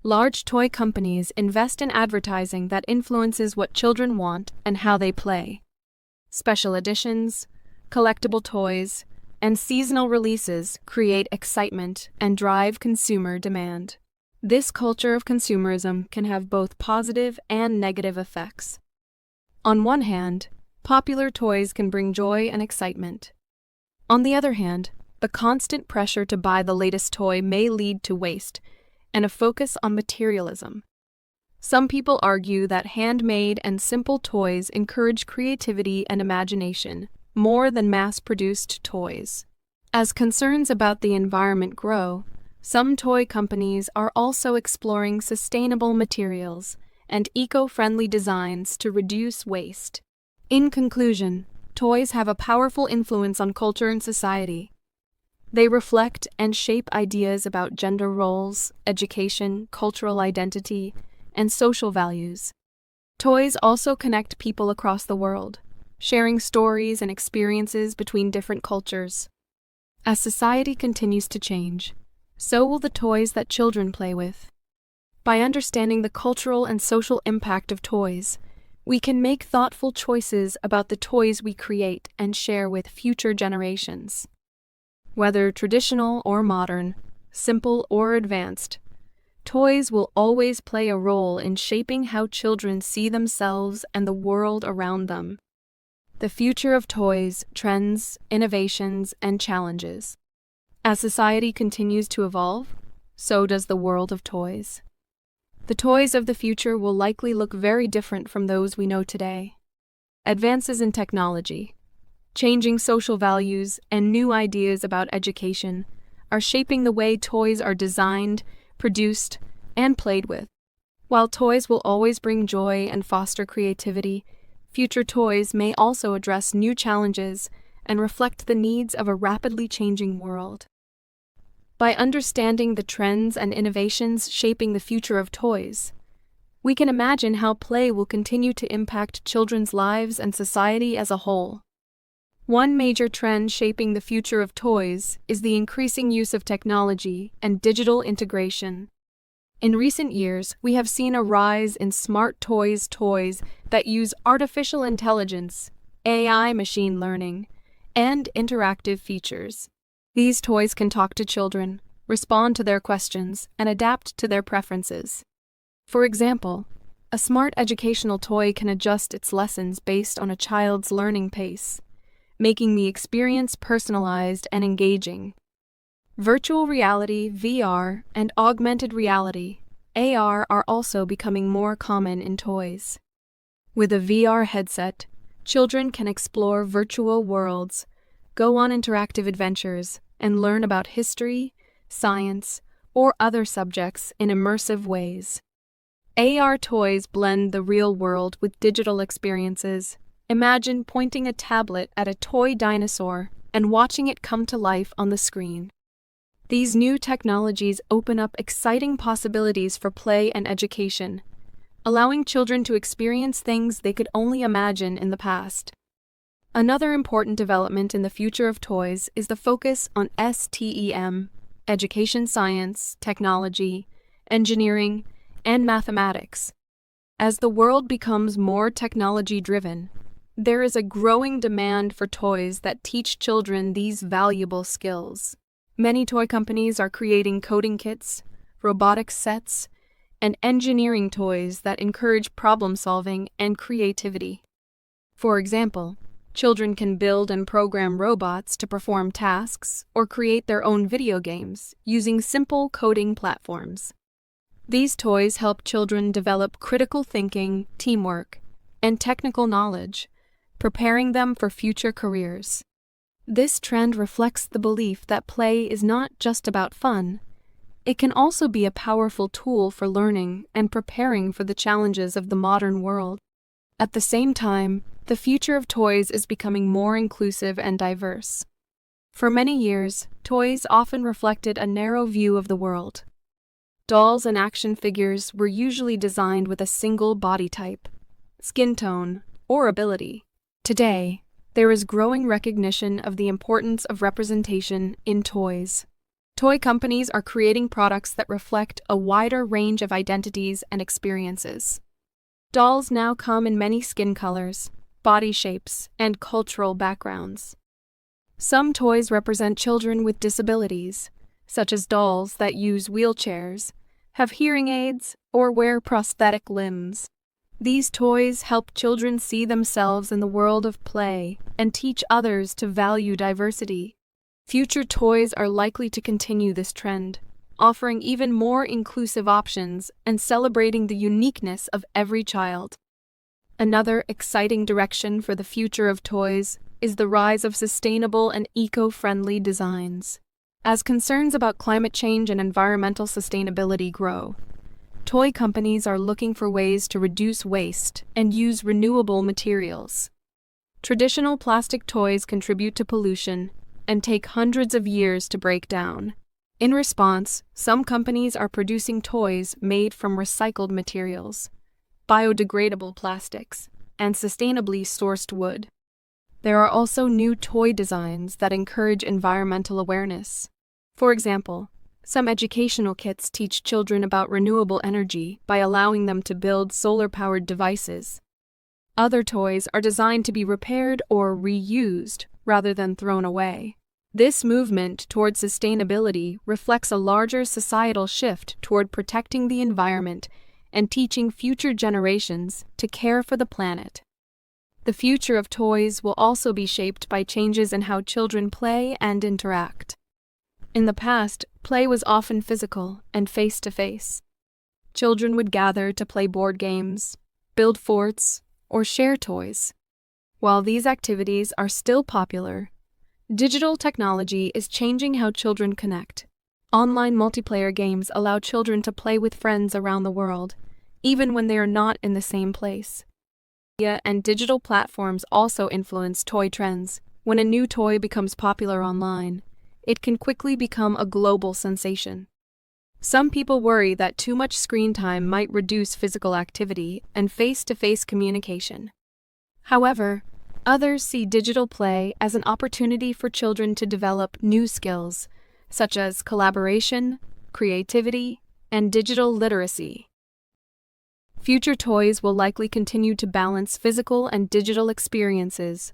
Large toy companies invest in advertising that influences what children want and how they play. Special editions, collectible toys, and seasonal releases create excitement and drive consumer demand. This culture of consumerism can have both positive and negative effects. On one hand, popular toys can bring joy and excitement. On the other hand, the constant pressure to buy the latest toy may lead to waste and a focus on materialism. Some people argue that handmade and simple toys encourage creativity and imagination more than mass-produced toys. As concerns about the environment grow, some toy companies are also exploring sustainable materials and eco-friendly designs to reduce waste. In conclusion, toys have a powerful influence on culture and society. They reflect and shape ideas about gender roles, education, cultural identity, and social values. Toys also connect people across the world, sharing stories and experiences between different cultures. As society continues to change, so will the toys that children play with. By understanding the cultural and social impact of toys, we can make thoughtful choices about the toys we create and share with future generations. Whether traditional or modern, simple or advanced, toys will always play a role in shaping how children see themselves and the world around them. The future of toys, trends, innovations, and challenges. As society continues to evolve, so does the world of toys. The toys of the future will likely look very different from those we know today. Advances in technology, changing social values, and new ideas about education are shaping the way toys are designed, produced, and played with. While toys will always bring joy and foster creativity, future toys may also address new challenges and reflect the needs of a rapidly changing world. By understanding the trends and innovations shaping the future of toys, we can imagine how play will continue to impact children's lives and society as a whole. One major trend shaping the future of toys is the increasing use of technology and digital integration. In recent years, we have seen a rise in smart toys that use artificial intelligence, AI machine learning, and interactive features. These toys can talk to children, respond to their questions, and adapt to their preferences. For example, a smart educational toy can adjust its lessons based on a child's learning pace, making the experience personalized and engaging. Virtual reality, VR, and augmented reality, AR, are also becoming more common in toys. With a VR headset, children can explore virtual worlds, go on interactive adventures, and learn about history, science, or other subjects in immersive ways. AR toys blend the real world with digital experiences. Imagine pointing a tablet at a toy dinosaur and watching it come to life on the screen. These new technologies open up exciting possibilities for play and education, allowing children to experience things they could only imagine in the past. Another important development in the future of toys is the focus on STEM, education, science, technology, engineering, and mathematics. As the world becomes more technology-driven, there is a growing demand for toys that teach children these valuable skills. Many toy companies are creating coding kits, robotics sets, and engineering toys that encourage problem-solving and creativity. For example, Children can build and program robots to perform tasks or create their own video games using simple coding platforms. These toys help children develop critical thinking, teamwork, and technical knowledge, preparing them for future careers. This trend reflects the belief that play is not just about fun. It can also be a powerful tool for learning and preparing for the challenges of the modern world. At the same time, the future of toys is becoming more inclusive and diverse. For many years, toys often reflected a narrow view of the world. Dolls and action figures were usually designed with a single body type, skin tone, or ability. Today, there is growing recognition of the importance of representation in toys. Toy companies are creating products that reflect a wider range of identities and experiences. Dolls now come in many skin colors, body shapes, and cultural backgrounds. Some toys represent children with disabilities, such as dolls that use wheelchairs, have hearing aids, or wear prosthetic limbs. These toys help children see themselves in the world of play and teach others to value diversity. Future toys are likely to continue this trend, offering even more inclusive options and celebrating the uniqueness of every child. Another exciting direction for the future of toys is the rise of sustainable and eco-friendly designs. As concerns about climate change and environmental sustainability grow, toy companies are looking for ways to reduce waste and use renewable materials. Traditional plastic toys contribute to pollution and take hundreds of years to break down. In response, some companies are producing toys made from recycled materials, biodegradable plastics, and sustainably sourced wood. There are also new toy designs that encourage environmental awareness. For example, some educational kits teach children about renewable energy by allowing them to build solar-powered devices. Other toys are designed to be repaired or reused rather than thrown away. This movement toward sustainability reflects a larger societal shift toward protecting the environment and teaching future generations to care for the planet. The future of toys will also be shaped by changes in how children play and interact. In the past, play was often physical and face-to-face. Children would gather to play board games, build forts, or share toys. While these activities are still popular, digital technology is changing how children connect. Online multiplayer games allow children to play with friends around the world, even when they are not in the same place. Media and digital platforms also influence toy trends. When a new toy becomes popular online, it can quickly become a global sensation. Some people worry that too much screen time might reduce physical activity and face-to-face communication. However, others see digital play as an opportunity for children to develop new skills, such as collaboration, creativity, and digital literacy. Future toys will likely continue to balance physical and digital experiences,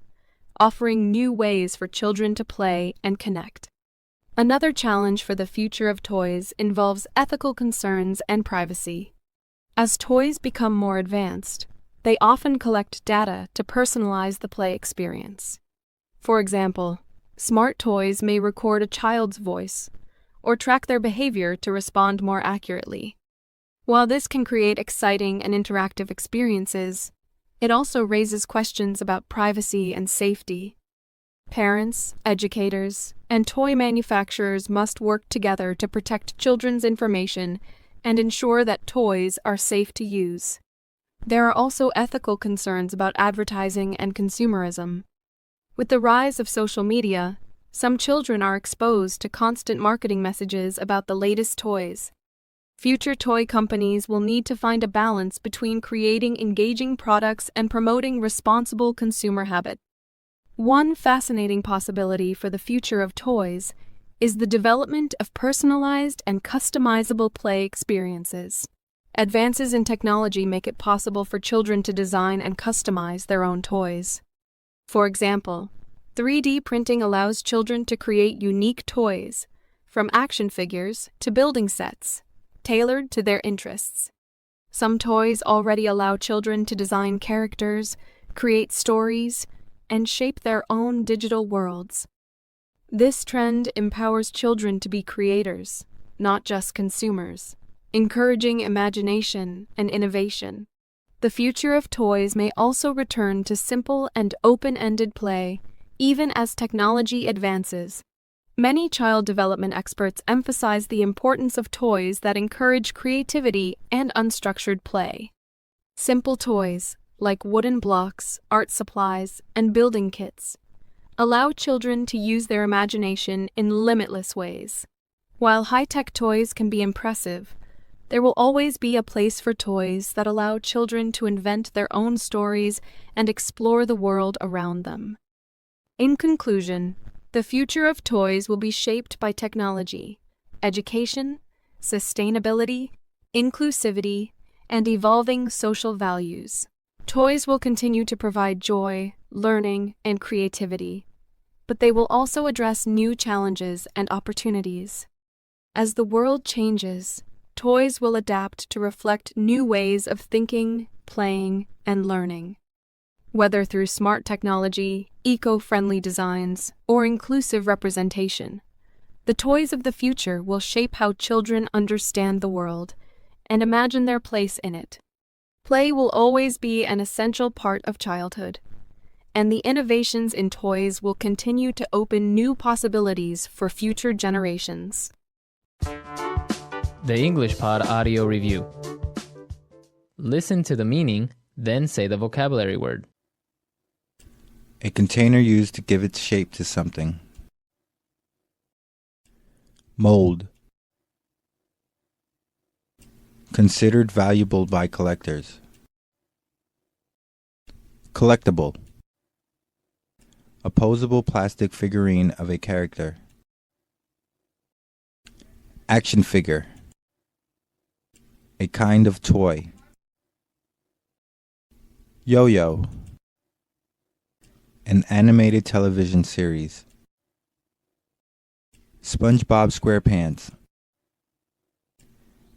offering new ways for children to play and connect. Another challenge for the future of toys involves ethical concerns and privacy. As toys become more advanced, they often collect data to personalize the play experience. For example, smart toys may record a child's voice or track their behavior to respond more accurately. While this can create exciting and interactive experiences, it also raises questions about privacy and safety. Parents, educators, and toy manufacturers must work together to protect children's information and ensure that toys are safe to use. There are also ethical concerns about advertising and consumerism. With the rise of social media, some children are exposed to constant marketing messages about the latest toys. Future toy companies will need to find a balance between creating engaging products and promoting responsible consumer habits. One fascinating possibility for the future of toys is the development of personalized and customizable play experiences. Advances in technology make it possible for children to design and customize their own toys. For example, 3D printing allows children to create unique toys, from action figures to building sets, tailored to their interests. Some toys already allow children to design characters, create stories, and shape their own digital worlds. This trend empowers children to be creators, not just consumers, encouraging imagination and innovation. The future of toys may also return to simple and open-ended play, even as technology advances. Many child development experts emphasize the importance of toys that encourage creativity and unstructured play. Simple toys, like wooden blocks, art supplies, and building kits, allow children to use their imagination in limitless ways. While high-tech toys can be impressive, there will always be a place for toys that allow children to invent their own stories and explore the world around them. In conclusion, the future of toys will be shaped by technology, education, sustainability, inclusivity, and evolving social values. Toys will continue to provide joy, learning, and creativity, but they will also address new challenges and opportunities. As the world changes, toys will adapt to reflect new ways of thinking, playing, and learning. Whether through smart technology, eco-friendly designs, or inclusive representation, the toys of the future will shape how children understand the world and imagine their place in it. Play will always be an essential part of childhood, and the innovations in toys will continue to open new possibilities for future generations. The English Pod Audio Review. Listen to the meaning, then say the vocabulary word. A container used to give its shape to something. Mold. Considered valuable by collectors. Collectible. A posable plastic figurine of a character. Action figure. A kind of toy. Yo-yo. An animated television series. SpongeBob SquarePants.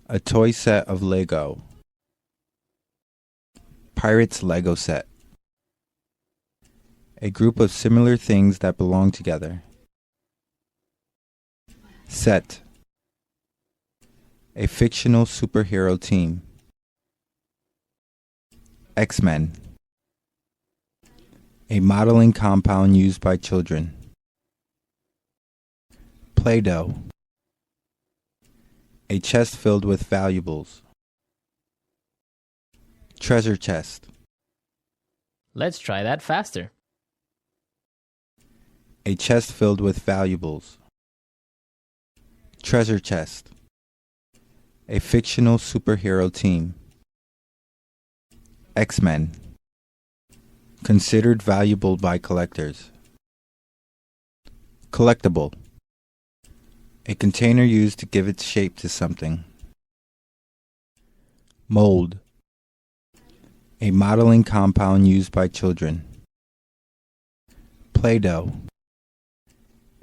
A toy set of Lego. Pirates Lego set. A group of similar things that belong together. Set. A fictional superhero team. X-Men. A modeling compound used by children. Play-Doh. A chest filled with valuables. Treasure chest. Let's try that faster. A chest filled with valuables. Treasure chest. A fictional superhero team. X-Men. Considered valuable by collectors. Collectible. A container used to give its shape to something. Mold. A modeling compound used by children. Play-Doh.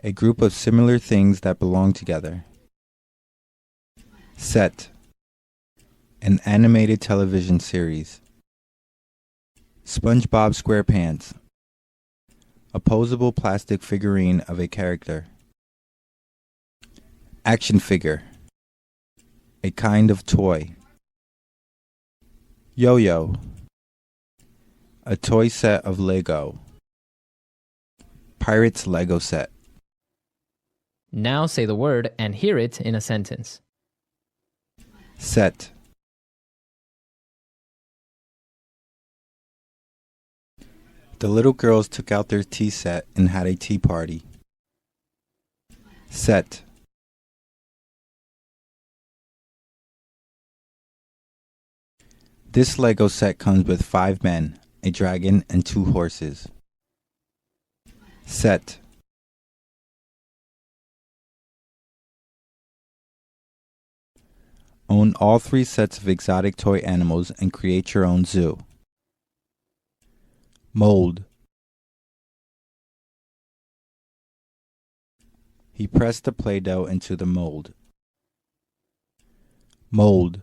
A group of similar things that belong together. Set. An animated television series. SpongeBob SquarePants. A posable plastic figurine of a character. Action figure. A kind of toy. Yo-yo. A toy set of Lego. Pirates Lego set. Now say the word and hear it in a sentence. Set. The little girls took out their tea set and had a tea party. Set. This Lego set comes with 5 men, a dragon, and 2 horses. Set. Own all 3 sets of exotic toy animals and create your own zoo. Mold. He pressed the Play-Doh into the mold. Mold.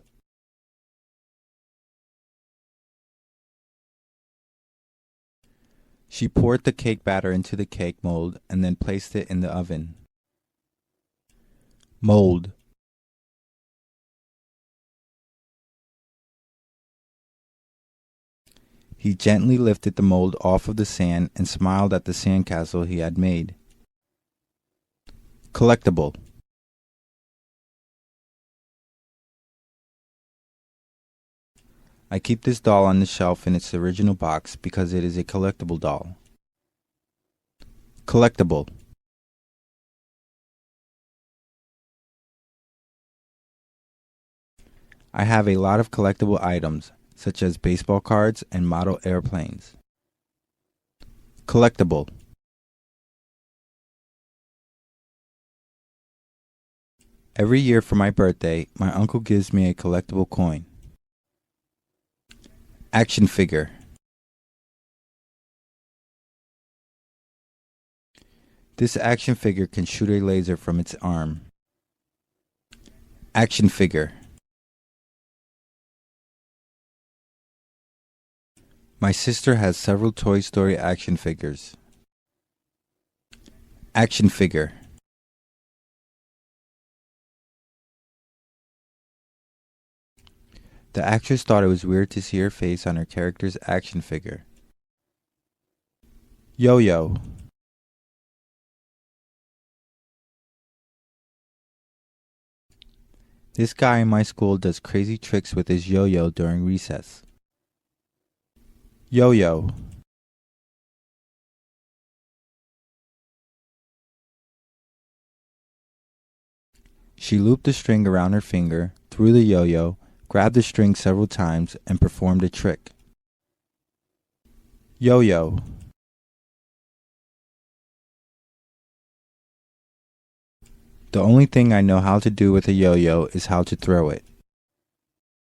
She poured the cake batter into the cake mold and then placed it in the oven. Mold. He gently lifted the mold off of the sand and smiled at the sandcastle he had made. Collectible. I keep this doll on the shelf in its original box because it is a collectible doll. Collectible. I have a lot of collectible items, such as baseball cards and model airplanes. Collectible. Every year for my birthday, my uncle gives me a collectible coin. Action figure. This action figure can shoot a laser from its arm. Action figure. My sister has several Toy Story action figures. Action figure. The actress thought it was weird to see her face on her character's action figure. Yo-yo. This guy in my school does crazy tricks with his yo-yo during recess. Yo-yo. She looped the string around her finger, threw the yo-yo, grabbed the string several times, and performed a trick. Yo-yo. The only thing I know how to do with a yo-yo is how to throw it.